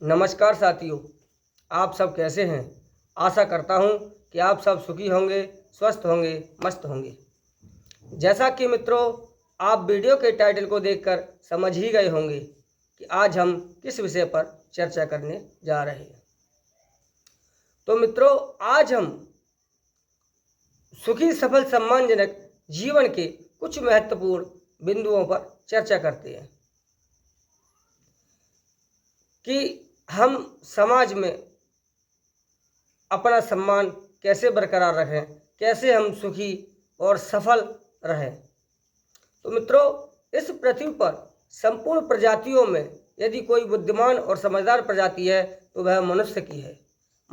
नमस्कार साथियों, आप सब कैसे हैं। आशा करता हूं कि आप सब सुखी होंगे, स्वस्थ होंगे, मस्त होंगे। जैसा कि मित्रों, आप वीडियो के टाइटल को देखकर समझ ही गए होंगे कि आज हम किस विषय पर चर्चा करने जा रहे हैं। तो मित्रों, आज हम सुखी, सफल, सम्मानजनक जीवन के कुछ महत्वपूर्ण बिंदुओं पर चर्चा करते हैं कि हम समाज में अपना सम्मान कैसे बरकरार रखें, कैसे हम सुखी और सफल रहें। तो मित्रों, इस पृथ्वी पर संपूर्ण प्रजातियों में यदि कोई बुद्धिमान और समझदार प्रजाति है तो वह मनुष्य की है।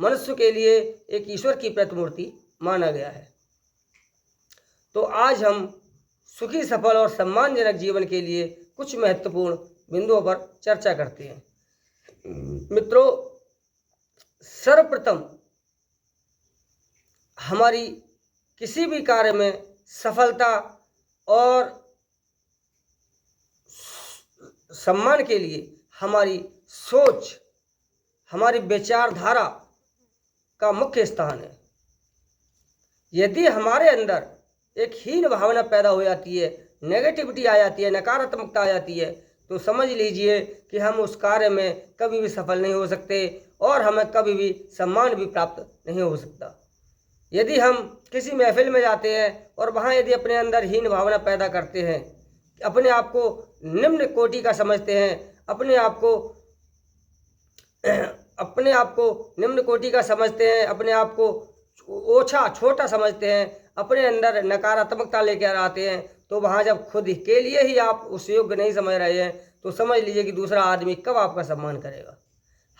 मनुष्य के लिए एक ईश्वर की प्रतिमूर्ति माना गया है। तो आज हम सुखी, सफल और सम्मानजनक जीवन के लिए कुछ महत्वपूर्ण बिंदुओं पर चर्चा करते हैं। मित्रों, सर्वप्रथम हमारी किसी भी कार्य में सफलता और सम्मान के लिए हमारी सोच, हमारी विचारधारा का मुख्य स्थान है। यदि हमारे अंदर एक हीन भावना पैदा हो जाती है, नेगेटिविटी आ जाती है, नकारात्मकता आ जाती है, तो समझ लीजिए कि हम उस कार्य में कभी भी सफल नहीं हो सकते और हमें कभी भी सम्मान भी प्राप्त नहीं हो सकता। यदि हम किसी महफिल में जाते हैं और वहाँ यदि अपने अंदर हीन भावना पैदा करते हैं, अपने आप को निम्न कोटि का समझते हैं, अपने आप को निम्न कोटि का समझते हैं, अपने आप को ओछा, छोटा समझते हैं, अपने अंदर नकारात्मकता लेकर आते हैं, तो वहाँ जब खुद के लिए ही आप उस योग्य नहीं समझ रहे हैं तो समझ लीजिए कि दूसरा आदमी कब आपका सम्मान करेगा।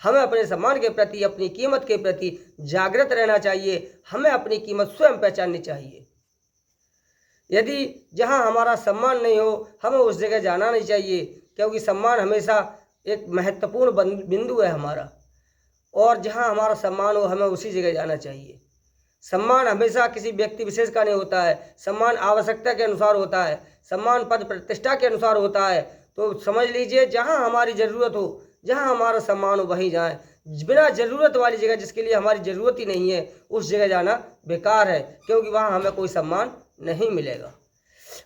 हमें अपने सम्मान के प्रति, अपनी कीमत के प्रति जागृत रहना चाहिए। हमें अपनी कीमत स्वयं पहचाननी चाहिए। यदि जहाँ हमारा सम्मान नहीं हो, हमें उस जगह जाना नहीं चाहिए, क्योंकि सम्मान हमेशा एक महत्वपूर्ण बिंदु है हमारा, और जहाँ हमारा सम्मान हो हमें उसी जगह जाना चाहिए। सम्मान हमेशा किसी व्यक्ति विशेष का नहीं होता है। सम्मान आवश्यकता के अनुसार होता है, सम्मान पद प्रतिष्ठा के अनुसार होता है। तो समझ लीजिए, जहाँ हमारी ज़रूरत हो, जहाँ हमारा सम्मान हो, वहीं जाएं। बिना ज़रूरत वाली जगह, जिसके लिए हमारी ज़रूरत ही नहीं है, उस जगह जाना बेकार है, क्योंकि वहाँ हमें कोई सम्मान नहीं मिलेगा।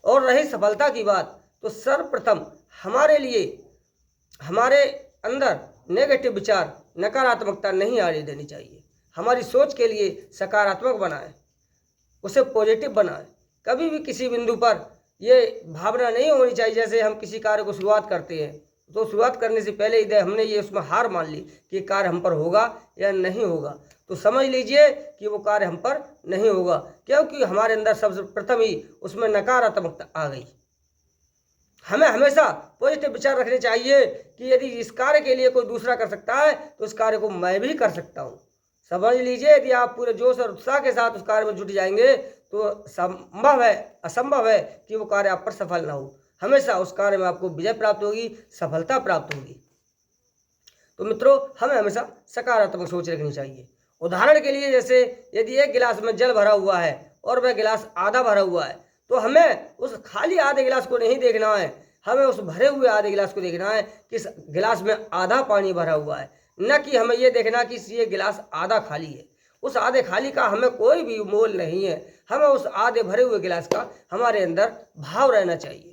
और रही सफलता की बात, तो सर्वप्रथम हमारे लिए हमारे अंदर नेगेटिव विचार, नकारात्मकता नहीं आने देनी चाहिए। हमारी सोच के लिए सकारात्मक बनाएं, उसे पॉजिटिव बनाएं। कभी भी किसी बिंदु पर ये भावना नहीं होनी चाहिए जैसे हम किसी कार्य को शुरुआत करते हैं तो शुरुआत करने से पहले ही हमने ये उसमें हार मान ली कि कार्य हम पर होगा या नहीं होगा, तो समझ लीजिए कि वो कार्य हम पर नहीं होगा, क्योंकि हमारे अंदर सबसे प्रथम ही उसमें नकारात्मकता आ गई। हमें हमेशा पॉजिटिव विचार रखने चाहिए कि यदि इस कार्य के लिए कोई दूसरा कर सकता है तो इस कार्य को मैं भी कर सकता हूँ। समझ लीजिए, यदि आप पूरे जोश और उत्साह के साथ उस कार्य में जुट जाएंगे तो असंभव है कि वो कार्य आप पर सफल ना हो। हमेशा उस कार्य में आपको विजय प्राप्त होगी, सफलता प्राप्त होगी। तो मित्रों, हमें हमेशा सकारात्मक सोच रखनी चाहिए। उदाहरण के लिए, जैसे यदि एक गिलास में जल भरा हुआ है और वह गिलास आधा भरा हुआ है, तो हमें उस खाली आधे गिलास को नहीं देखना है, हमें उस भरे हुए आधे गिलास को देखना है कि इस गिलास में आधा पानी भरा हुआ है, न कि हमें ये देखना कि ये गिलास आधा खाली है। उस आधे खाली का हमें कोई भी मोल नहीं है, हमें उस आधे भरे हुए गिलास का हमारे अंदर भाव रहना चाहिए।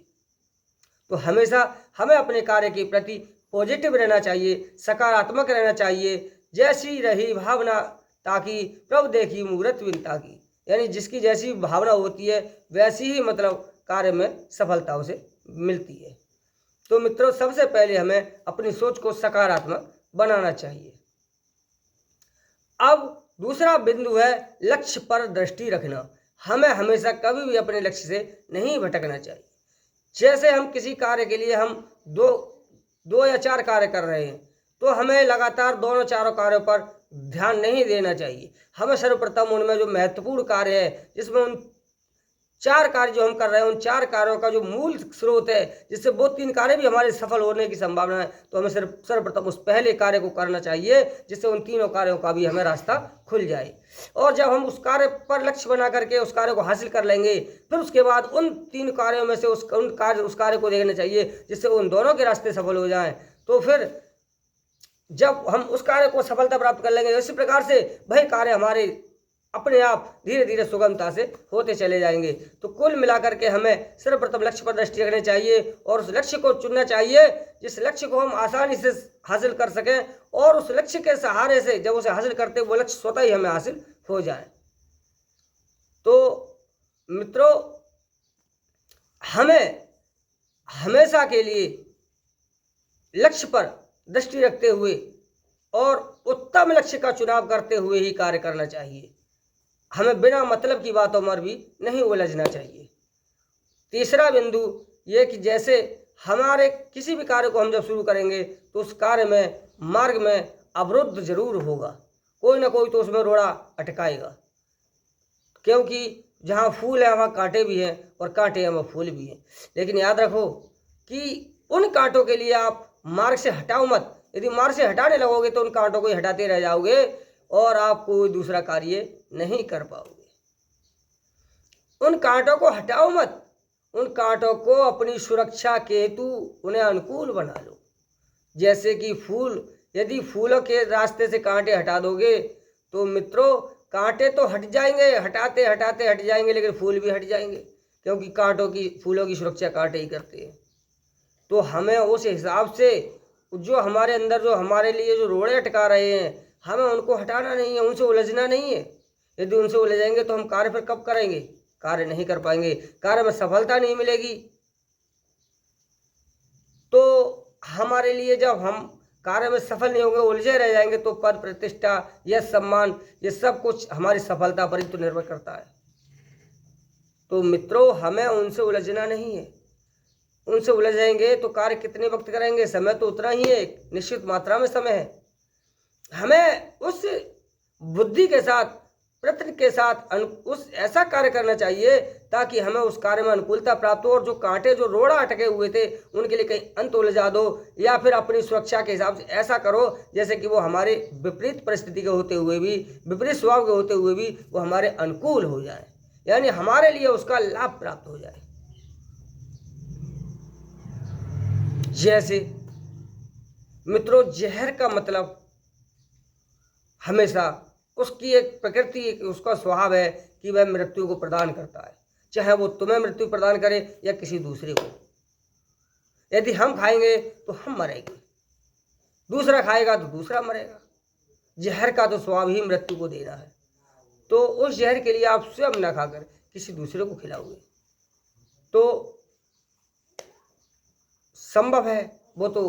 तो हमेशा हमें अपने कार्य के प्रति पॉजिटिव रहना चाहिए, सकारात्मक रहना चाहिए। जैसी रही भावना ताकि प्रभु देखी मूरत विनता की, यानी जिसकी जैसी भावना होती है वैसी ही कार्य में सफलता उसे मिलती है। तो मित्रों, सबसे पहले हमें अपनी सोच को सकारात्मक बनाना चाहिए। अब दूसरा बिंदु है लक्ष्य पर दृष्टि रखना। हमें हमेशा कभी भी अपने लक्ष्य से नहीं भटकना चाहिए। जैसे हम किसी कार्य के लिए हम दो या चार कार्य कर रहे हैं, तो हमें लगातार दोनों चारों कार्यों पर ध्यान नहीं देना चाहिए। हमें सर्वप्रथम उनमें जो महत्वपूर्ण कार्य है, जिसमें उन चार कार्य जो हम कर रहे हैं, उन चार कार्यों का जो मूल स्रोत है, जिससे वो तीन कार्य भी हमारे सफल होने की संभावना है, तो हमें सर्वप्रथम उस पहले कार्य को करना चाहिए, जिससे उन तीनों कार्यों का भी हमें रास्ता खुल जाए। और जब हम उस कार्य पर लक्ष्य बना करके उस कार्य को हासिल कर लेंगे, फिर उसके बाद उन तीन कार्यों में से उस कार्य को देखना चाहिए जिससे उन दोनों के रास्ते सफल हो जाएं। तो फिर जब हम उस कार्य को सफलता प्राप्त कर लेंगे, इसी प्रकार से वही कार्य हमारे अपने आप धीरे धीरे सुगमता से होते चले जाएंगे। तो कुल मिलाकर के हमें सर्वप्रथम लक्ष्य पर दृष्टि रखनी चाहिए और उस लक्ष्य को चुनना चाहिए जिस लक्ष्य को हम आसानी से हासिल कर सकें, और उस लक्ष्य के सहारे से जब उसे हासिल करते वो लक्ष्य स्वतः ही हमें हासिल हो जाए। तो मित्रों, हमें हमेशा के लिए लक्ष्य पर दृष्टि रखते हुए और उत्तम लक्ष्य का चुनाव करते हुए ही कार्य करना चाहिए। हमें बिना मतलब की बातों में भी नहीं उलझना चाहिए। तीसरा बिंदु ये कि जैसे हमारे किसी भी कार्य को हम जब शुरू करेंगे तो उस कार्य में मार्ग में अवरुद्ध जरूर होगा, कोई ना कोई तो उसमें रोड़ा अटकाएगा, क्योंकि जहाँ फूल है वहाँ कांटे भी हैं और कांटे हैं वहाँ फूल भी हैं। लेकिन याद रखो कि उन कांटों के लिए आप मार्ग से हटाओ मत। यदि मार्ग से हटाने लगोगे तो उन कांटों को ही हटाते रह जाओगे और आप कोई दूसरा कार्य नहीं कर पाओगे। उन कांटों को हटाओ मत, उन कांटों को अपनी सुरक्षा के हेतु उन्हें अनुकूल बना लो। जैसे कि फूल, यदि फूलों के रास्ते से कांटे हटा दोगे तो मित्रों कांटे तो हट जाएंगे, हटाते हटाते हट जाएंगे, लेकिन फूल भी हट जाएंगे, क्योंकि कांटों की फूलों की सुरक्षा कांटे ही करते हैं। तो हमें उस हिसाब से जो हमारे अंदर जो हमारे लिए जो रोड़े अटका रहे हैं हमें उनको हटाना नहीं है, उनसे उलझना नहीं है। यदि उनसे उलझेंगे तो हम कार्य फिर कब करेंगे? कार्य नहीं कर पाएंगे, कार्य में सफलता नहीं मिलेगी। तो हमारे लिए जब हम कार्य में सफल नहीं होंगे, उलझे रह जाएंगे, तो पद प्रतिष्ठा, यश सम्मान, ये सब कुछ हमारी सफलता पर ही तो निर्भर करता है। तो मित्रों, हमें उनसे उलझना नहीं है। उनसे उलझेंगे तो कार्य कितने वक्त करेंगे? समय तो उतना ही है, निश्चित मात्रा में समय है। हमें उस बुद्धि के साथ, प्रयत्न के साथ उस ऐसा कार्य करना चाहिए ताकि हमें उस कार्य में अनुकूलता प्राप्त हो, और जो कांटे जो रोड़ा अटके हुए थे उनके लिए कहीं अंत उलझा दो, या फिर अपनी सुरक्षा के हिसाब से ऐसा करो जैसे कि वो हमारे विपरीत परिस्थिति के होते हुए भी, विपरीत स्वभाव के होते हुए भी वो हमारे अनुकूल हो जाए, यानी हमारे लिए उसका लाभ प्राप्त हो जाए। जैसे मित्रों, जहर का मतलब हमेशा उसकी एक प्रकृति, एक उसका स्वभाव है कि वह मृत्यु को प्रदान करता है, चाहे वो तुम्हें मृत्यु प्रदान करे या किसी दूसरे को। यदि हम खाएंगे तो हम मरेंगे, दूसरा खाएगा तो दूसरा मरेगा। जहर का तो स्वभाव ही मृत्यु को देना है। तो उस जहर के लिए आप स्वयं न खाकर किसी दूसरे को खिलाओगे तो संभव है वो तो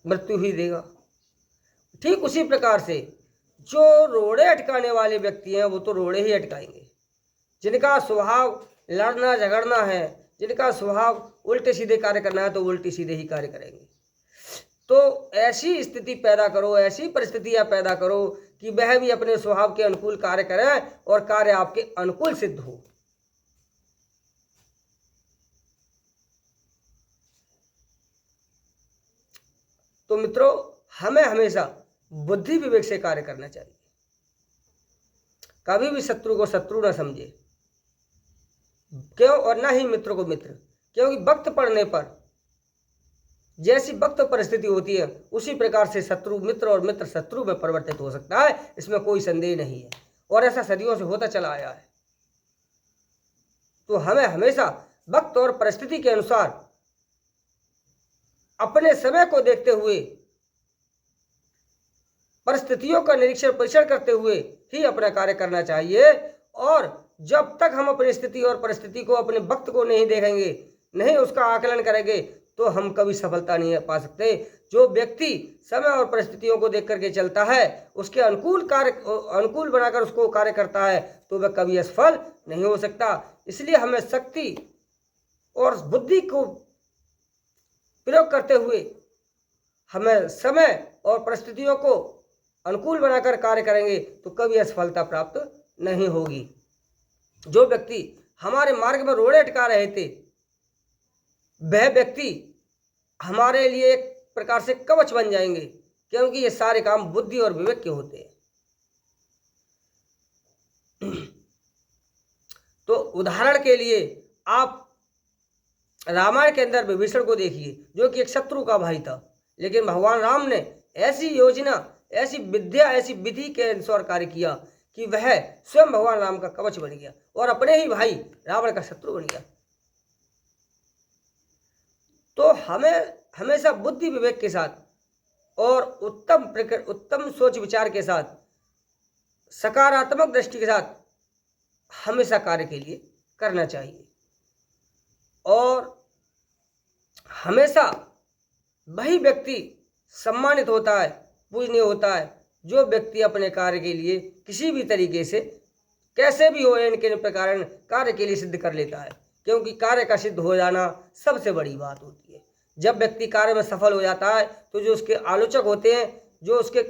मृत्यु ही देगा। ठीक उसी प्रकार से जो रोड़े अटकाने वाले व्यक्ति हैं वो तो रोड़े ही अटकाएंगे। जिनका स्वभाव लड़ना झगड़ना है, जिनका स्वभाव उल्टे सीधे कार्य करना है, तो उल्टे सीधे ही कार्य करेंगे। तो ऐसी स्थिति पैदा करो, ऐसी परिस्थितियां पैदा करो कि वह भी अपने स्वभाव के अनुकूल कार्य करें और कार्य आपके अनुकूल सिद्ध हो। तो मित्रों, हमें हमेशा बुद्धि विवेक से कार्य करना चाहिए। कभी भी शत्रु को शत्रु न समझे, क्यों, और ना ही मित्र को मित्र, क्योंकि वक्त पड़ने पर जैसी वक्त परिस्थिति होती है उसी प्रकार से शत्रु मित्र और मित्र शत्रु में परिवर्तित हो सकता है, इसमें कोई संदेह नहीं है, और ऐसा सदियों से होता चला आया है। तो हमें हमेशा वक्त और परिस्थिति के अनुसार अपने समय को देखते हुए, परिस्थितियों का निरीक्षण परीक्षण करते हुए ही अपना कार्य करना चाहिए। और जब तक हम अपनी स्थिति और परिस्थिति को, अपने वक्त को नहीं देखेंगे, नहीं उसका आकलन करेंगे, तो हम कभी सफलता नहीं पा सकते। जो व्यक्ति समय और परिस्थितियों को देख करके चलता है, उसके अनुकूल बनाकर उसको कार्य करता है, तो वह कभी असफल नहीं हो सकता। इसलिए हमें शक्ति और बुद्धि को प्रयोग करते हुए हमें समय और परिस्थितियों को अनुकूल बनाकर कार्य करेंगे तो कभी असफलता प्राप्त नहीं होगी। जो व्यक्ति हमारे मार्ग में रोड़े अटका रहे थे, वह व्यक्ति हमारे लिए एक प्रकार से कवच बन जाएंगे, क्योंकि ये सारे काम बुद्धि और विवेक के होते हैं। तो उदाहरण के लिए आप रामायण के अंदर विभीषण को देखिए, जो कि एक शत्रु का भाई था, लेकिन भगवान राम ने ऐसी योजना, ऐसी विद्या, ऐसी विधि के अनुसार कार्य किया कि वह स्वयं भगवान राम का कवच बन गया और अपने ही भाई रावण का शत्रु बन गया। तो हमें हमेशा बुद्धि विवेक के साथ और उत्तम सोच विचार के साथ, सकारात्मक दृष्टि के साथ हमेशा कार्य के लिए करना चाहिए। और हमेशा वही व्यक्ति सम्मानित होता है, पूजनीय होता है, जो व्यक्ति अपने कार्य के लिए किसी भी तरीके से, कैसे भी हो, इनके प्रकार कार्य के लिए सिद्ध कर लेता है। क्योंकि कार्य का सिद्ध हो जाना सबसे बड़ी बात होती है। जब व्यक्ति कार्य में सफल हो जाता है तो जो उसके आलोचक होते हैं, जो उसके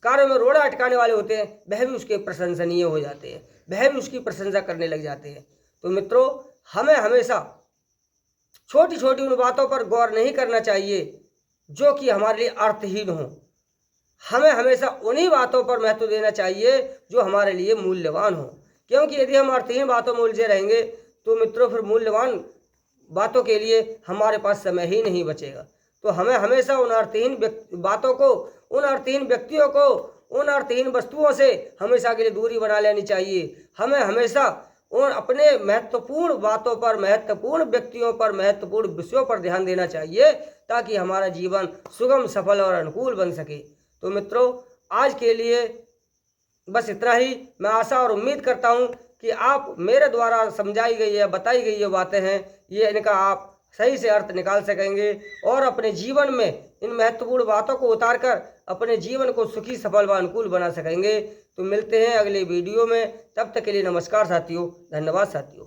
कार्य में रोड़ा अटकाने वाले होते हैं, वह भी उसके प्रशंसनीय हो जाते हैं, वह भी उसकी प्रशंसा करने लग जाते हैं। तो मित्रों, हमें हमेशा छोटी छोटी उन बातों पर गौर नहीं करना चाहिए जो कि हमारे लिए अर्थहीन हो। हमें हमेशा उन्हीं बातों पर महत्व देना चाहिए जो हमारे लिए मूल्यवान हो। क्योंकि यदि हम अर्थहीन बातों में उलझे रहेंगे तो मित्रों फिर मूल्यवान बातों के लिए हमारे पास समय ही नहीं बचेगा। तो हमें हमेशा उन अर्थहीन बातों को, उन अर्थहीन व्यक्तियों को, उन अर्थहीन वस्तुओं से हमेशा के लिए दूरी बना लेनी चाहिए। हमें हमेशा उन अपने महत्वपूर्ण बातों पर, महत्वपूर्ण व्यक्तियों पर, महत्वपूर्ण विषयों पर ध्यान देना चाहिए ताकि हमारा जीवन सुगम, सफल और अनुकूल बन सके। तो मित्रों, आज के लिए बस इतना ही। मैं आशा और उम्मीद करता हूँ कि आप मेरे द्वारा समझाई गई या बताई गई जो बातें हैं, ये इनका आप सही से अर्थ निकाल सकेंगे और अपने जीवन में इन महत्वपूर्ण बातों को उतारकर अपने जीवन को सुखी, सफल व अनुकूल बना सकेंगे। तो मिलते हैं अगले वीडियो में, तब तक के लिए नमस्कार साथियों, धन्यवाद साथियों।